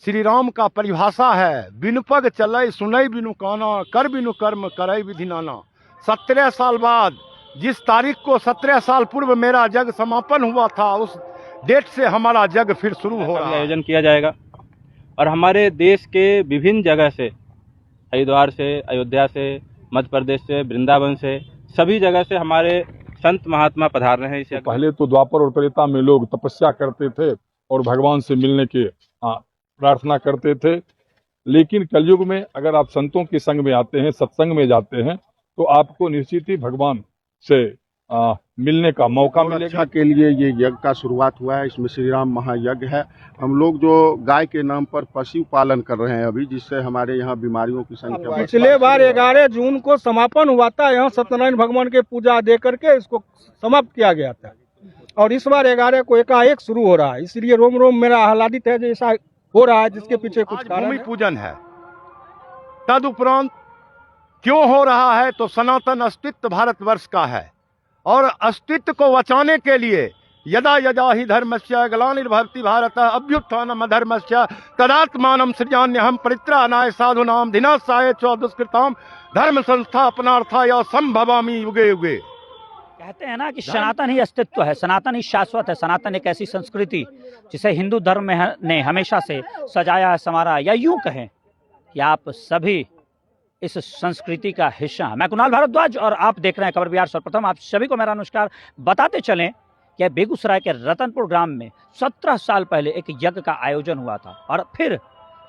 श्री राम का परिभाषा है, बिनु पग चलय सुनय बिनु काना, कर बिनु कर्म करय विधि नाना। 17 साल बाद, जिस तारीख को 17 साल पूर्व मेरा जग समापन हुआ था, उस डेट से हमारा जग फिर शुरू हो रहा है। आयोजन किया जाएगा और हमारे देश के विभिन्न जगह से, हरिद्वार से, अयोध्या से, मध्य प्रदेश से, वृंदावन से, सभी जगह से हमारे संत महात्मा पधार रहे हैं। इसे पहले तो द्वापर और त्रेता में लोग तपस्या करते थे और भगवान से मिलने की प्रार्थना करते थे, लेकिन कलयुग में अगर आप संतों के संग में आते हैं, सत्संग में जाते हैं, तो आपको निश्चित ही भगवान से मिलने का मौका मिलेगा। के लिए ये यज्ञ का शुरुआत हुआ है। इसमें श्री राम महायज्ञ है। हम लोग जो गाय के नाम पर पशु पालन कर रहे हैं अभी, जिससे हमारे यहाँ बीमारियों की संख्या पिछले बार 11 जून को समापन हुआ था, यहाँ सत्यनारायण भगवान के पूजा दे करके इसको समाप्त किया गया था, और इस बार 11 को एकाएक शुरू हो रहा है। इसलिए रोम रोम मेरा आह्लादित है जैसा हो रहा है, जिसके पीछे कुछ कारण भूमि पूजन है। तदुपरांत क्यों हो रहा है, तो सनातन अस्तित्व भारतवर्ष का है, और अस्तित्व को बचाने के लिए यदा यदा ही धर्मस्य ग्लानिर्भवति भारत अभ्युत्थानम अधर्मस्य तदात्मानं सृजाम्यहं परित्राणाय साधूनां विनाशाय च दुष्कृतां धर्म संस्थापनार्थाय संभवामि युगे युगे। कहते हैं ना कि सनातन ही अस्तित्व है, सनातन ही शाश्वत है। सनातन एक ऐसी संस्कृति जिसे हिंदू धर्म ने हमेशा से सजाया है, संवारा, या यूं कहें कि आप सभी इस संस्कृति का हिस्सा। मैं कुणाल भारद्वाज और आप देख रहे हैं खबर बिहार। सर्वप्रथम आप सभी को मेरा नमस्कार। बताते चलें कि बेगूसराय के रतनपुर ग्राम में 17 साल पहले एक यज्ञ का आयोजन हुआ था, और फिर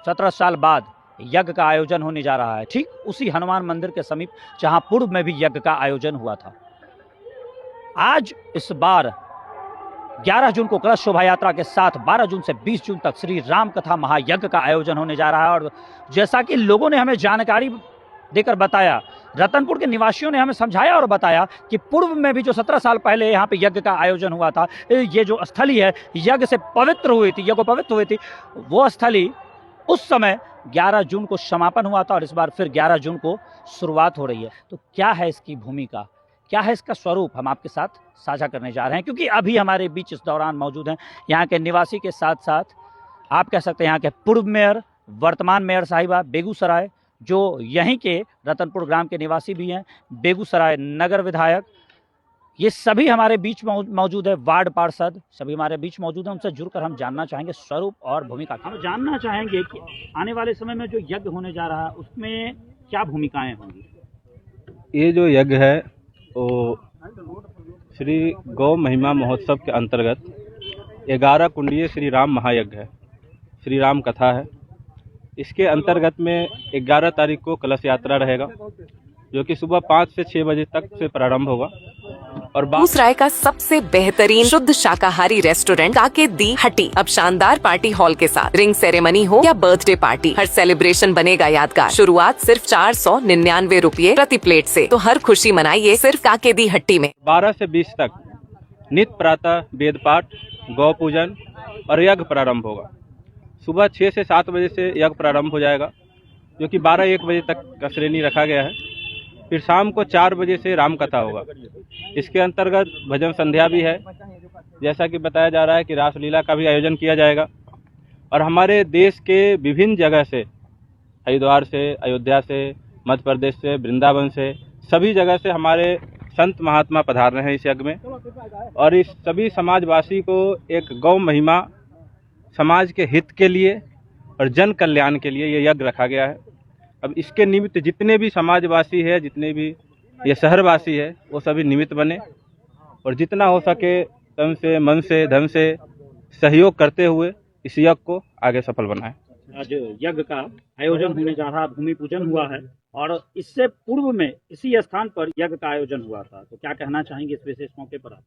17 साल बाद यज्ञ का आयोजन होने जा रहा है, ठीक उसी हनुमान मंदिर के समीप जहां पूर्व में भी यज्ञ का आयोजन हुआ था। आज इस बार 11 जून को कलश शोभा यात्रा के साथ 12 जून से 20 जून तक श्री राम कथा महायज्ञ का आयोजन होने जा रहा है। और जैसा कि लोगों ने हमें जानकारी देकर बताया, रतनपुर के निवासियों ने हमें समझाया और बताया कि पूर्व में भी जो 17 साल पहले यहाँ पे यज्ञ का आयोजन हुआ था, ये जो स्थली है यज्ञ से पवित्र हुई थी, यज्ञ पवित्र हुई थी, वो स्थली उस समय 11 जून को समापन हुआ था, और इस बार फिर 11 जून को शुरुआत हो रही है। तो क्या है इसकी भूमिका, क्या है इसका स्वरूप, हम आपके साथ साझा करने जा रहे हैं, क्योंकि अभी हमारे बीच इस दौरान मौजूद हैं यहाँ के निवासी के साथ साथ आप कह सकते हैं यहाँ के पूर्व मेयर, वर्तमान मेयर साहिबा बेगूसराय, जो यहीं के रतनपुर ग्राम के निवासी भी हैं, बेगूसराय नगर विधायक, ये सभी हमारे बीच मौजूद है, वार्ड पार्षद सभी हमारे बीच मौजूद हैं। उनसे जुड़कर हम जानना चाहेंगे स्वरूप और भूमिका। हम जानना चाहेंगे कि आने वाले समय में जो यज्ञ होने जा रहा है उसमें क्या भूमिकाएं होंगी। ये जो यज्ञ है वो श्री गौ महिमा महोत्सव के अंतर्गत 11 कुंडीय श्री राम महायज्ञ है, श्री राम कथा है। इसके अंतर्गत में 11 तारीख को कलश यात्रा रहेगा, जो कि सुबह 5 से 6 बजे तक से प्रारंभ होगा। और बेगूसराय का सबसे बेहतरीन शुद्ध शाकाहारी रेस्टोरेंट काके दी हट्टी अब शानदार पार्टी हॉल के साथ। रिंग सेरेमनी हो या बर्थडे पार्टी, हर सेलिब्रेशन बनेगा यादगार। शुरुआत सिर्फ 499 रुपये प्रति प्लेट से, तो हर खुशी मनाइए सिर्फ काके दी हट्टी में। 12 से 20 तक नित्य प्रातः वेद पाठ, गौ पूजन और यज्ञ प्रारंभ होगा। सुबह 6 से 7 बजे से यज्ञ प्रारंभ हो जाएगा, जो कि 12-1 बजे तक का श्रेणी रखा गया है। फिर शाम को 4 बजे से राम कथा होगा। इसके अंतर्गत भजन संध्या भी है। जैसा कि बताया जा रहा है कि रासलीला का भी आयोजन किया जाएगा, और हमारे देश के विभिन्न जगह से, हरिद्वार से, अयोध्या से, मध्य प्रदेश से, वृंदावन से, सभी जगह से हमारे संत महात्मा पधार रहे हैं इस यज्ञ में। और इस सभी समाजवासी को एक गौ महिमा, समाज के हित के लिए और जन कल्याण के लिए ये यज्ञ रखा गया है। अब इसके निमित्त जितने भी समाजवासी है, जितने भी ये शहरवासी है, वो सभी निमित्त बने और जितना हो सके तन से, मन से, धन से सहयोग करते हुए इस यज्ञ को आगे सफल बनाएं। आज यज्ञ का आयोजन होने जा रहा, भूमि पूजन हुआ है, और इससे पूर्व में इसी स्थान पर यज्ञ का आयोजन हुआ था, तो क्या कहना चाहेंगे इस विशेष मौके पर आप?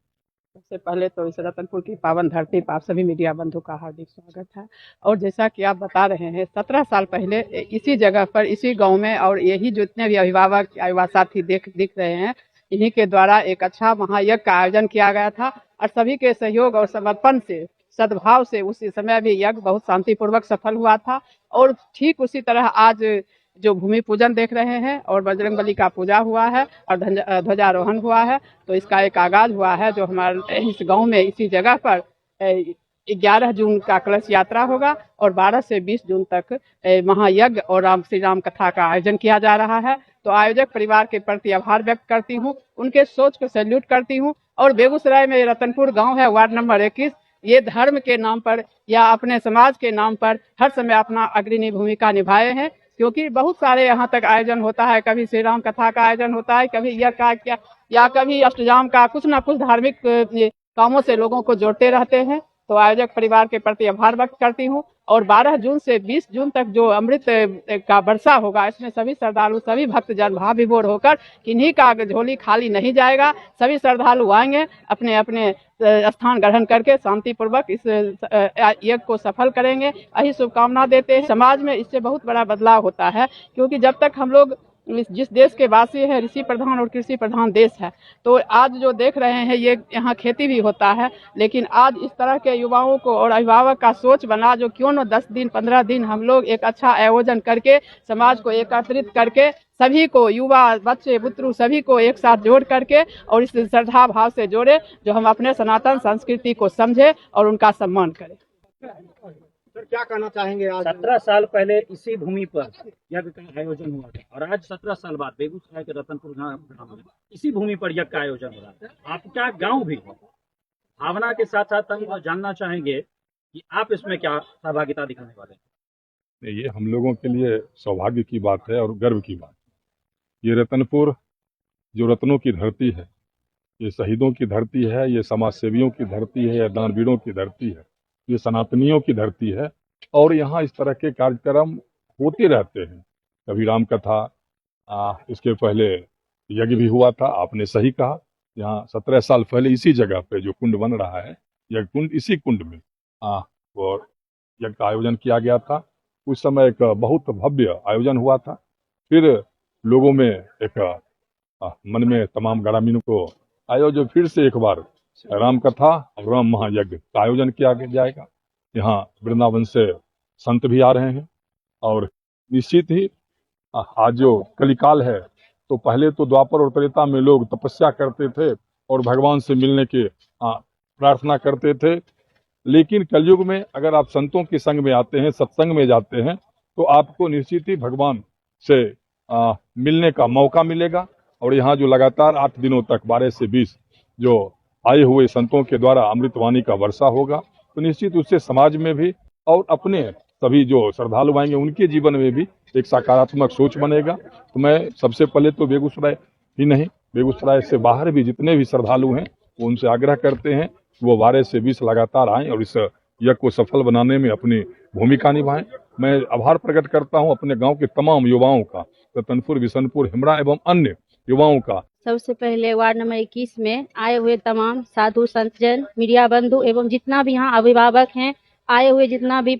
सबसे पहले तो इस रतनपुर की पावन धरती पर आप सभी मीडिया बंधु का हार्दिक स्वागत है। और जैसा कि आप बता रहे हैं, 17 साल पहले इसी जगह पर, इसी गांव में, और यही जितने भी अभिभावक युवा साथी दिख रहे हैं, इन्हीं के द्वारा एक अच्छा महायज्ञ का आयोजन किया गया था, और सभी के सहयोग और समर्पण से, सद्भाव से उसी समय भी यज्ञ बहुत शांतिपूर्वक सफल हुआ था। और ठीक उसी तरह आज जो भूमि पूजन देख रहे हैं, और बजरंगबली का पूजा हुआ है और ध्वजारोहण हुआ है, तो इसका एक आगाज हुआ है जो हमारे इस गांव में, इसी जगह पर 11 जून का कलश यात्रा होगा और 12 से 20 जून तक महायज्ञ और श्री राम कथा का आयोजन किया जा रहा है। तो आयोजक परिवार के प्रति आभार व्यक्त करती हूँ, उनके सोच को सैल्यूट करती हूँ। और बेगूसराय में रतनपुर गांव है, वार्ड नंबर 21, ये धर्म के नाम पर या अपने समाज के नाम पर हर समय अपना अग्रणी भूमिका निभाए हैं, क्योंकि बहुत सारे यहाँ तक आयोजन होता है। कभी श्री राम कथा का आयोजन होता है, कभी यज्ञ का या कभी अष्टजाम का, कुछ ना कुछ धार्मिक कामों से लोगों को जोड़ते रहते हैं। तो आयोजक परिवार के प्रति आभार व्यक्त करती हूँ। और 12 जून से 20 जून तक जो अमृत का वर्षा होगा, इसमें सभी श्रद्धालु, सभी भक्तजन भाव विभोर होकर, किन्हीं का झोली खाली नहीं जाएगा। सभी श्रद्धालु आएंगे, अपने अपने स्थान ग्रहण करके शांतिपूर्वक इस यज्ञ को सफल करेंगे। यही शुभकामना देते हैं। समाज में इससे बहुत बड़ा बदलाव होता है, क्योंकि जब तक हम लोग जिस देश के वासी हैं, ऋषि प्रधान और कृषि प्रधान देश है, तो आज जो देख रहे हैं ये यहाँ खेती भी होता है, लेकिन आज इस तरह के युवाओं को और अभिभावक का सोच बना, जो क्यों न 10 दिन 15 दिन हम लोग एक अच्छा आयोजन करके समाज को एकत्रित करके सभी को, युवा, बच्चे, बुतरू सभी को एक साथ जोड़ करके और इस श्रद्धा भाव से जोड़े, जो हम अपने सनातन संस्कृति को समझे और उनका सम्मान करें। सर, क्या कहना चाहेंगे? आज 17 साल पहले इसी भूमि पर यज्ञ का आयोजन हुआ था और आज 17 साल बाद बेगूसराय के रतनपुर गांव में इसी भूमि पर यज्ञ का आयोजन हो रहा है। आपका गांव भी है, भावना के साथ साथ हम जानना चाहेंगे कि आप इसमें क्या सहभागिता दिखाने वाले हैं। ये हम लोगों के लिए सौभाग्य की बात है और गर्व की बात है। ये रतनपुर जो रत्नों की धरती है, ये शहीदों की धरती है, ये समाज सेवियों की धरती है, ये दानवीरों की धरती है, ये सनातनियों की धरती है। और यहाँ इस तरह के कार्यक्रम होते रहते हैं। कभी राम कथा, इसके पहले यज्ञ भी हुआ था। आपने सही कहा, यहाँ 17 साल पहले इसी जगह पे जो कुंड बन रहा है, यज्ञ कुंड, इसी कुंड में और यज्ञ का आयोजन किया गया था। उस समय एक बहुत भव्य आयोजन हुआ था। फिर लोगों में एक मन में तमाम ग्रामीणों को आयो जो फिर से एक बार राम कथा और राम महायज्ञ का आयोजन किया जाएगा। यहाँ वृंदावन से संत भी आ रहे हैं और निश्चित ही आज जो कलिकाल है, तो पहले तो द्वापर और त्रेता में लोग तपस्या करते थे और भगवान से मिलने की प्रार्थना करते थे। लेकिन कलयुग में अगर आप संतों के संग में आते हैं, सत्संग में जाते हैं, तो आपको निश्चित ही भगवान से मिलने का मौका मिलेगा। और यहाँ जो लगातार 8 दिनों तक 12 से 20 जो आए हुए संतों के द्वारा अमृतवाणी का वर्षा होगा, तो निश्चित उससे समाज में भी और अपने सभी जो श्रद्धालु आएंगे उनके जीवन में भी एक सकारात्मक सोच बनेगा। तो मैं सबसे पहले तो बेगूसराय ही नहीं, बेगूसराय से बाहर भी जितने भी श्रद्धालु हैं, वो उनसे आग्रह करते हैं कि वो 12 से 20 लगातार आएँ और इस यज्ञ को सफल बनाने में अपनी भूमिका निभाएं। मैं आभार प्रकट करता हूं अपने गांव के तमाम युवाओं का, रतनपुर, बिशनपुर, हिमरा एवं अन्य युवाओं का। सबसे पहले वार्ड नंबर 21 में आए हुए तमाम साधु संतजन, मीडिया बंधु एवं जितना भी यहाँ अभिभावक हैं, आए हुए जितना भी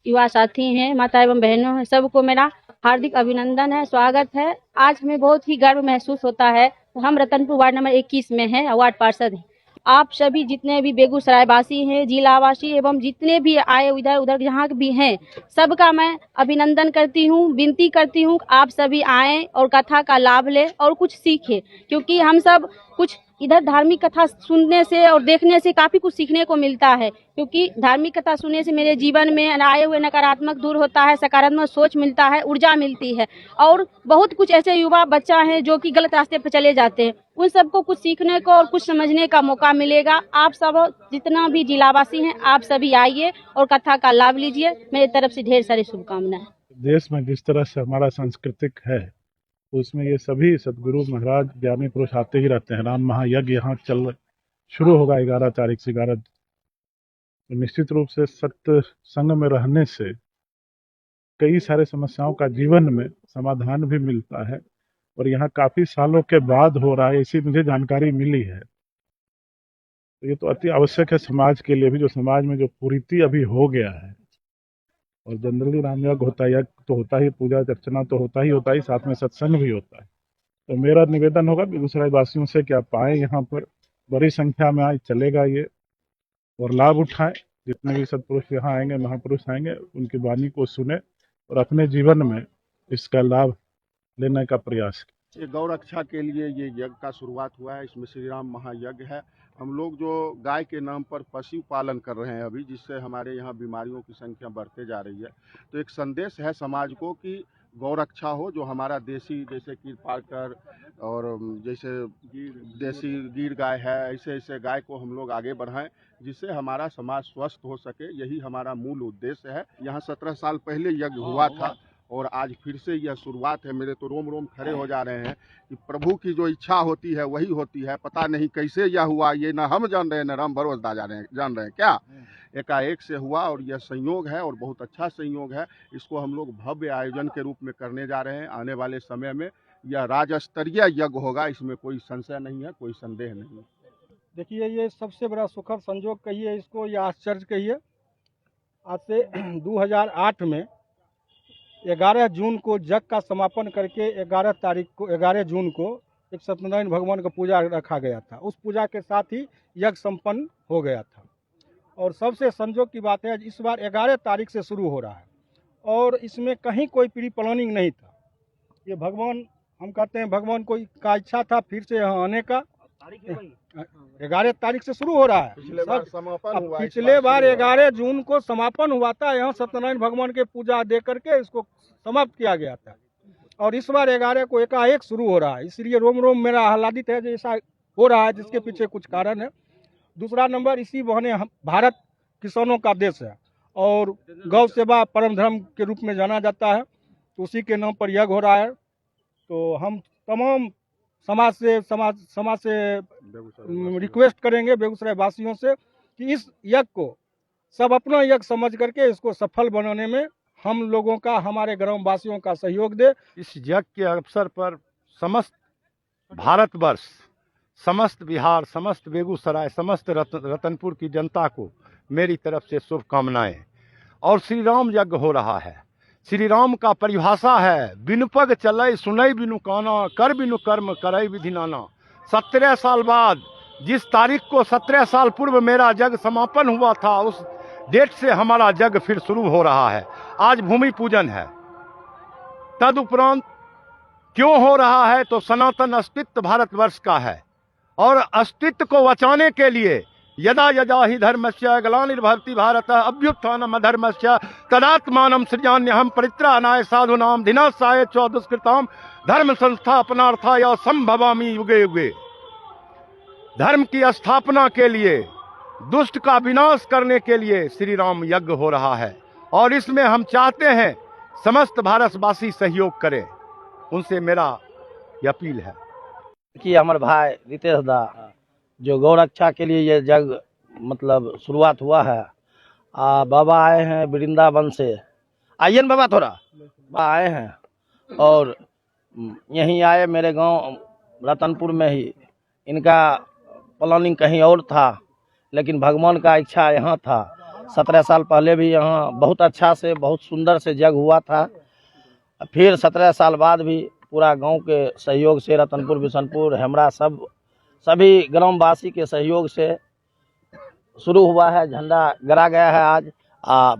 युवा साथी हैं, माता एवं बहनों हैं, सबको मेरा हार्दिक अभिनंदन है, स्वागत है। आज हमें बहुत ही गर्व महसूस होता है। हम रतनपुर वार्ड नंबर 21 में हैं, वार्ड पार्षद हैं। आप सभी जितने भी बेगूसराय वासी हैं, जिलावासी एवं जितने भी आए इधर उधर जहाँ भी हैं, सबका मैं अभिनंदन करती हूँ, विनती करती हूँ आप सभी आएं और कथा का लाभ लें और कुछ सीखें, क्योंकि हम सब कुछ इधर धार्मिक कथा सुनने से और देखने से काफ़ी कुछ सीखने को मिलता है। क्योंकि धार्मिक कथा सुनने से मेरे जीवन में आए हुए नकारात्मक दूर होता है, सकारात्मक सोच मिलता है, ऊर्जा मिलती है। और बहुत कुछ ऐसे युवा बच्चा हैं जो कि गलत रास्ते पर चले जाते हैं, उन सबको कुछ सीखने को और कुछ समझने का मौका मिलेगा। आप सब जितना भी जिलावासी हैं, आप सभी आइए और कथा का लाभ लीजिए। मेरी तरफ से ढेर सारी शुभकामनाएं। देश में जिस तरह से हमारा सांस्कृतिक है, उसमें ये सभी सदगुरु महाराज ज्ञानी पुरुष आते ही रहते हैं। राम महायज्ञ यहाँ शुरू होगा 11 तारीख से 11। तो निश्चित रूप से सत्य संग में रहने से कई सारे समस्याओं का जीवन में समाधान भी मिलता है और यहाँ काफी सालों के बाद हो रहा है, ऐसी मुझे जानकारी मिली है। तो ये तो अति आवश्यक है समाज के लिए भी, जो समाज में जो कुरीति अभी हो गया है। और जनरली राम यज्ञ होता है, यज्ञ तो होता ही, पूजा अर्चना तो होता ही, साथ में सत्संग भी होता है। तो मेरा निवेदन होगा बेगूसराय वासियों से कि आप आएँ, यहाँ पर बड़ी संख्या में आए, चलेगा ये, और लाभ उठाएं। जितने भी सत्पुरुष यहाँ आएंगे, महापुरुष आएंगे, उनकी वाणी को सुने और अपने जीवन में इसका लाभ लेने का प्रयास करें। ये गौ रक्षा के लिए ये यज्ञ का शुरुआत हुआ है। इसमें श्री राम महायज्ञ है हम लोग जो गाय के नाम पर पशु पालन कर रहे हैं अभी, जिससे हमारे यहाँ बीमारियों की संख्या बढ़ते जा रही है, तो एक संदेश है समाज को कि गौरक्षा हो। जो हमारा देसी जैसे कीर पाकर और जैसे देसी गिर गाय है, ऐसे ऐसे गाय को हम लोग आगे बढ़ाएं, जिससे हमारा समाज स्वस्थ हो सके। यही हमारा मूल उद्देश्य है। यहाँ 17 साल पहले यज्ञ हुआ था और आज फिर से यह शुरुआत है। मेरे तो रोम रोम खड़े हो जा रहे हैं कि प्रभु की जो इच्छा होती है वही होती है। पता नहीं कैसे यह हुआ, ये ना हम जान रहे हैं, ना राम भरोसदा जान रहे हैं क्या। एकाएक से हुआ और यह संयोग है और बहुत अच्छा संयोग है। इसको हम लोग भव्य आयोजन के रूप में करने जा रहे हैं। आने वाले समय में यह राज्य स्तरीय यज्ञ होगा, इसमें कोई संशय नहीं है, कोई संदेह नहीं है। देखिए, ये सबसे बड़ा सुखद संयोग कहिए इसको, या आश्चर्य कहिए। आज से 2008 में 11 जून को यज्ञ का समापन करके 11 जून को एक सत्यनारायण भगवान का पूजा रखा गया था। उस पूजा के साथ ही यज्ञ संपन्न हो गया था। और सबसे संयोग की बात है, इस बार 11 तारीख से शुरू हो रहा है और इसमें कहीं कोई प्री प्लानिंग नहीं था। ये भगवान, हम कहते हैं भगवान को का इच्छा था फिर से यहाँ आने का। 11 तारीख से शुरू हो रहा है। पिछले बार समापन हुआ, पिछले बार 11 जून को समापन हुआ था। यहाँ सत्यनारायण भगवान के पूजा दे करके इसको समाप्त किया गया था और इस बार 11 को एकाएक शुरू हो रहा है। इसलिए रोम रोम मेरा आह्लादित है जैसा हो रहा है, जिसके पीछे कुछ कारण है। दूसरा नंबर, इसी बहाने भारत किसानों का देश है और गौ सेवा परम धर्म के रूप में जाना जाता है, तो उसी के नाम पर यज्ञ हो रहा है। तो हम तमाम समाज से रिक्वेस्ट करेंगे बेगूसराय वासियों से कि इस यज्ञ को सब अपना यज्ञ समझ करके इसको सफल बनाने में हम लोगों का, हमारे ग्राम वासियों का सहयोग दे। इस यज्ञ के अवसर पर समस्त भारतवर्ष, समस्त बिहार, समस्त बेगूसराय, समस्त रतनपुर की जनता को मेरी तरफ से शुभकामनाएं। और श्री राम यज्ञ हो रहा है। श्री राम का परिभाषा है, बिनु पग चलय सुनय बिनु काना, कर बिनु कर्म करय विधि नाना। 17 साल बाद, जिस तारीख को 17 साल पूर्व मेरा यज्ञ समापन हुआ था, उस डेट से हमारा यज्ञ फिर शुरू हो रहा है। आज भूमि पूजन है। तदुपरांत क्यों हो रहा है, तो सनातन अस्तित्व भारतवर्ष का है और अस्तित्व को बचाने के लिए यदा यदा ही धर्मस्य ग्लानिर्भवति भारत अभ्युत्थानम् अधर्मस्य तदात्मानं सृजाम्यहं परित्राणाय साधूनां विनाशाय च दुष्कृतां धर्म संस्थापनार्थाय संभवामि युगे युगे। धर्म की स्थापना के लिए, दुष्ट का विनाश करने के लिए श्री राम यज्ञ हो रहा है और इसमें हम चाहते हैं समस्त भारतवासी सहयोग करें। उनसे मेरा अपील है कि हमारे भाई रितेश दा जो गौरक्षा के लिए ये यज्ञ मतलब शुरुआत हुआ है। बाबा आए हैं वृंदावन से, आइए ना बाबा, थोड़ा बाबा आए हैं और यहीं आए मेरे गांव रतनपुर में ही। इनका प्लानिंग कहीं और था, लेकिन भगवान का इच्छा यहाँ था। 17 साल पहले भी यहाँ बहुत अच्छा से, बहुत सुंदर से यज्ञ हुआ था। फिर 17 साल बाद भी पूरा गांव के सहयोग से, रतनपुर, बिशनपुर, हेमरा, सभी ग्रामवासी के सहयोग से शुरू हुआ है। झंडा गड़ा गया है आज।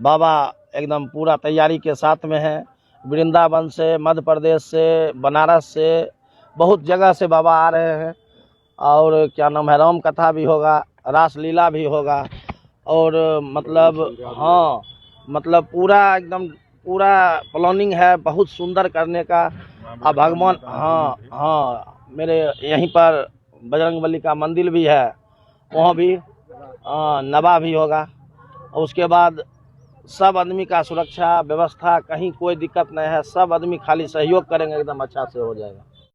बाबा एकदम पूरा तैयारी के साथ में है। वृंदावन से, मध्य प्रदेश से, बनारस से, बहुत जगह से बाबा आ रहे हैं। और क्या नाम है, राम कथा भी होगा, रासलीला भी होगा और मतलब हाँ, मतलब पूरा एकदम पूरा प्लानिंग है बहुत सुंदर करने का। अब भगवान, हाँ, मेरे यहीं पर बजरंगबली का मंदिर भी है, वहाँ भी नवा भी होगा। और उसके बाद सब आदमी का सुरक्षा व्यवस्था, कहीं कोई दिक्कत नहीं है। सब आदमी खाली सहयोग करेंगे, एकदम अच्छा से हो जाएगा।